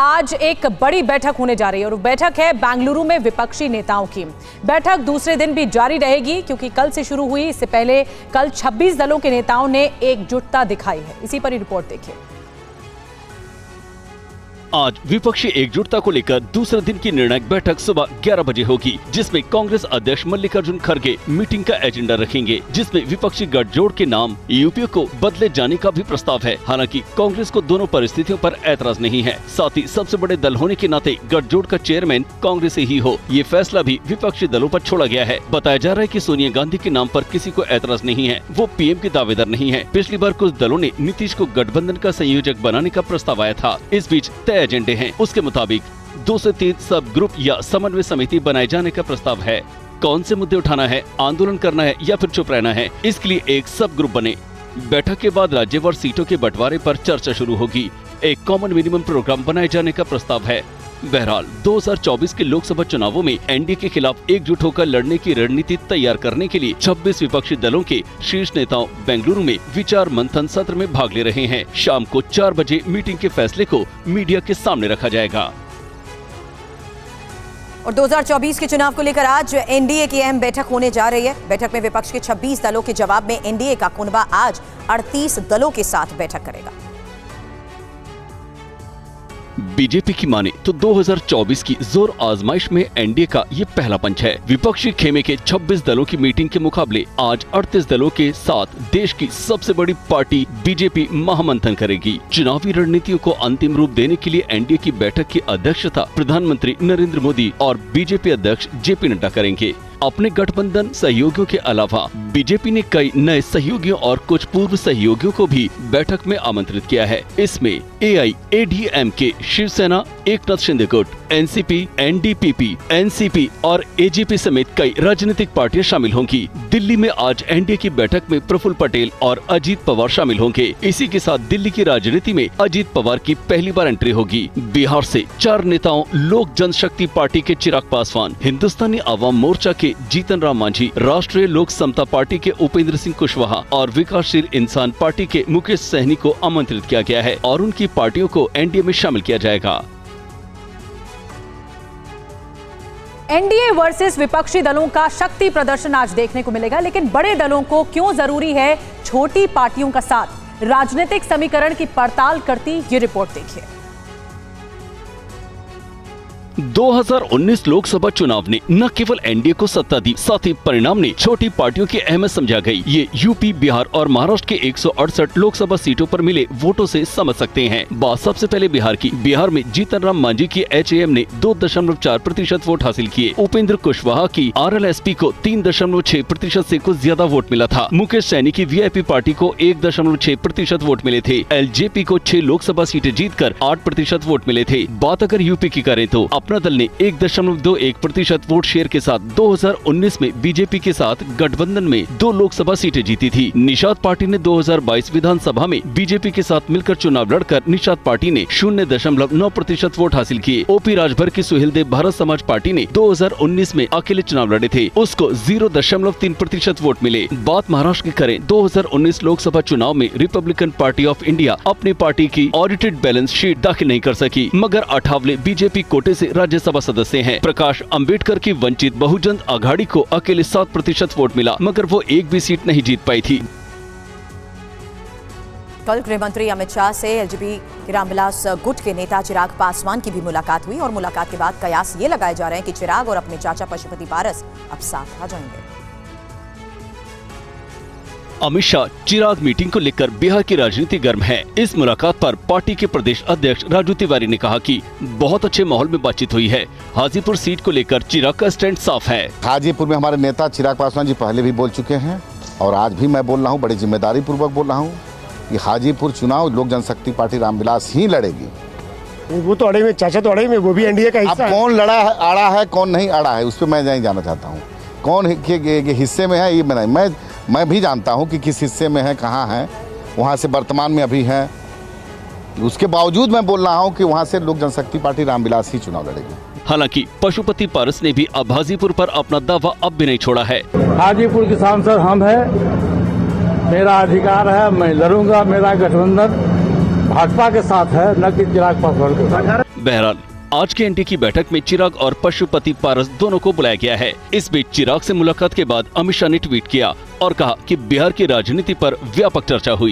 आज एक बड़ी बैठक होने जा रही है और बैठक है बेंगलुरु में विपक्षी नेताओं की। बैठक दूसरे दिन भी जारी रहेगी क्योंकि कल से शुरू हुई। इससे पहले कल 26 दलों के नेताओं ने एकजुटता दिखाई है। इसी पर ही रिपोर्ट देखिए। आज विपक्षी एकजुटता को लेकर दूसरे दिन की निर्णायक बैठक सुबह 11 बजे होगी, जिसमें कांग्रेस अध्यक्ष मल्लिकार्जुन खड़गे मीटिंग का एजेंडा रखेंगे, जिसमें विपक्षी गठजोड़ के नाम यूपीए को बदले जाने का भी प्रस्ताव है। हालांकि कांग्रेस को दोनों परिस्थितियों पर ऐतराज नहीं है। साथ ही सबसे बड़े दल होने के नाते गठजोड़ का चेयरमैन कांग्रेस ही हो, ये फैसला भी विपक्षी दलों पर छोड़ा गया है। बताया जा रहा है कि सोनिया गांधी के नाम पर किसी को ऐतराज नहीं है, वो पीएम के दावेदार नहीं है। पिछली बार कुछ दलों ने नीतीश को गठबंधन का संयोजक बनाने का प्रस्ताव आया था। इस बीच एजेंडे हैं। उसके मुताबिक 2 से 3 सब ग्रुप या समन्वय समिति बनाए जाने का प्रस्ताव है। कौन से मुद्दे उठाना है, आंदोलन करना है या फिर चुप रहना है, इसके लिए एक सब ग्रुप बने। बैठक के बाद राज्यवार सीटों के बंटवारे पर चर्चा शुरू होगी। एक कॉमन मिनिमम प्रोग्राम बनाए जाने का प्रस्ताव है। बहरहाल 2024 के लोकसभा चुनावों में एनडीए के खिलाफ एकजुट होकर लड़ने की रणनीति तैयार करने के लिए 26 विपक्षी दलों के शीर्ष नेताओं बेंगलुरु में विचार मंथन सत्र में भाग ले रहे हैं। शाम को 4 बजे मीटिंग के फैसले को मीडिया के सामने रखा जाएगा। और 2024 के चुनाव को लेकर आज एनडीए की अहम बैठक होने जा रही है। बैठक में विपक्ष के 26 दलों के जवाब में एनडीए का कुनबा आज 38 दलों के साथ बैठक करेगा। बीजेपी की माने तो 2024 की जोर आजमाइश में एनडीए का ये पहला पंच है। विपक्षी खेमे के 26 दलों की मीटिंग के मुकाबले आज 38 दलों के साथ देश की सबसे बड़ी पार्टी बीजेपी महामंथन करेगी। चुनावी रणनीतियों को अंतिम रूप देने के लिए एनडीए की बैठक की अध्यक्षता प्रधानमंत्री नरेंद्र मोदी और बीजेपी अध्यक्ष जेपी नड्डा करेंगे। अपने गठबंधन सहयोगियों के अलावा बीजेपी ने कई नए सहयोगियों और कुछ पूर्व सहयोगियों को भी बैठक में आमंत्रित किया है। इसमें एआईएडीएमके, शिवसेना, एकनाथ शिंदे गुट, एनसीपी, एनडीपीपी, एनसीपी और एजीपी समेत कई राजनीतिक पार्टियां शामिल होंगी। दिल्ली में आज एनडीए की बैठक में प्रफुल्ल पटेल और अजीत पवार शामिल होंगे। इसी के साथ दिल्ली की राजनीति में अजीत पवार की पहली बार एंट्री होगी। बिहार से 4 नेताओं लोक जनशक्ति पार्टी के चिराग पासवान, हिंदुस्तानी आवाम मोर्चा के जीतन राम मांझी, राष्ट्रीय लोक समता पार्टी के उपेंद्र सिंह कुशवाहा और विकासशील इंसान पार्टी के मुकेश सहनी को आमंत्रित किया गया है और उनकी पार्टियों को एनडीए में शामिल किया जाएगा। एनडीए वर्सेस विपक्षी दलों का शक्ति प्रदर्शन आज देखने को मिलेगा, लेकिन बड़े दलों को क्यों जरूरी है छोटी पार्टियों का साथ? राजनीतिक समीकरण की पड़ताल करती ये रिपोर्ट देखिए। 2019 लोकसभा चुनाव ने न केवल एनडीए को सत्ता दी, साथ ही परिणाम ने छोटी पार्टियों की अहमियत समझा गई। ये यूपी, बिहार और महाराष्ट्र के 168 लोकसभा सीटों पर मिले वोटों से समझ सकते हैं। बात सबसे पहले बिहार की। बिहार में जीतन राम मांझी की एचएएम ने 2.4% वोट हासिल किए। उपेंद्र कुशवाहा की आरएलएसपी को 3.6% से कुछ ज्यादा वोट मिला था। मुकेश सहनी की वीआईपी पार्टी को 1.6% वोट मिले थे। एलजेपी को 6 लोकसभा सीटें जीतकर 8% वोट मिले थे। बात अगर यूपी की करें तो अपना दल ने 1.21% वोट शेयर के साथ 2019 में बीजेपी के साथ गठबंधन में 2 लोकसभा सीटें जीती थी। निषाद पार्टी ने 2022 विधानसभा में बीजेपी के साथ मिलकर चुनाव लड़कर निषाद पार्टी ने 0.9% वोट हासिल किए। ओपी राजभर की सुहेलदेव भारत समाज पार्टी ने 2019 में अकेले चुनाव लड़े थे, उसको 0.3% वोट मिले। बात महाराष्ट्र की करें, 2019 लोकसभा चुनाव में रिपब्लिकन पार्टी ऑफ इंडिया अपनी पार्टी की ऑडिटेड बैलेंस शीट दाखिल नहीं कर सकी, मगर अठावले बीजेपी कोटे से राज्यसभा सदस्य हैं। प्रकाश अंबेडकर की वंचित बहुजन आघाड़ी को अकेले 7% वोट मिला, मगर वो एक भी सीट नहीं जीत पाई थी। कल गृह मंत्री अमित शाह से एलजेपी के रामविलास गुट के नेता चिराग पासवान की भी मुलाकात हुई और मुलाकात के बाद कयास ये लगाए जा रहे हैं कि चिराग और अपने चाचा पशुपति पारस अब साथ आ जाएंगे। अमित शाह चिराग मीटिंग को लेकर बिहार की राजनीति गर्म है। इस मुलाकात पर पार्टी के प्रदेश अध्यक्ष राजू तिवारी ने कहा कि बहुत अच्छे माहौल में बातचीत हुई है। हाजीपुर सीट को लेकर चिराग का स्टैंड साफ है। हाजीपुर में हमारे नेता चिराग पासवान जी पहले भी बोल चुके हैं और आज भी मैं बोल रहा हूँ, बड़ी जिम्मेदारी पूर्वक बोल रहा हूँ कि हाजीपुर चुनाव लोक जनशक्ति पार्टी रामविलास ही लड़ेगी। वो तो अड़े में, चाचा तो अड़े में, वो भी एनडीए का हिस्सा है। कौन लड़ा है, अड़ा है, कौन नहीं अड़ा है, उस पर मैं नहीं जानना चाहता हूँ। कौन के हिस्से में है ये मैं भी जानता हूं कि किस हिस्से में है, कहां है, वहां से वर्तमान में अभी है। उसके बावजूद मैं बोल रहा हूं कि वहां से लोक जनशक्ति पार्टी रामविलास ही चुनाव लड़ेगी। हालांकि पशुपति पारस ने भी अब हाजीपुर पर अपना दावा अब भी नहीं छोड़ा है। हाजीपुर के सांसद हम है, मेरा अधिकार है, मैं लड़ूंगा। मेरा गठबंधन भाजपा के साथ है, न कि चिराग पासवान के साथ। बहरहाल आज के एनडीए की बैठक में चिराग और पशुपति पारस दोनों को बुलाया गया है। इस बीच चिराग से मुलाकात के बाद अमित शाह ने ट्वीट किया और कहा कि बिहार की राजनीति पर व्यापक चर्चा हुई।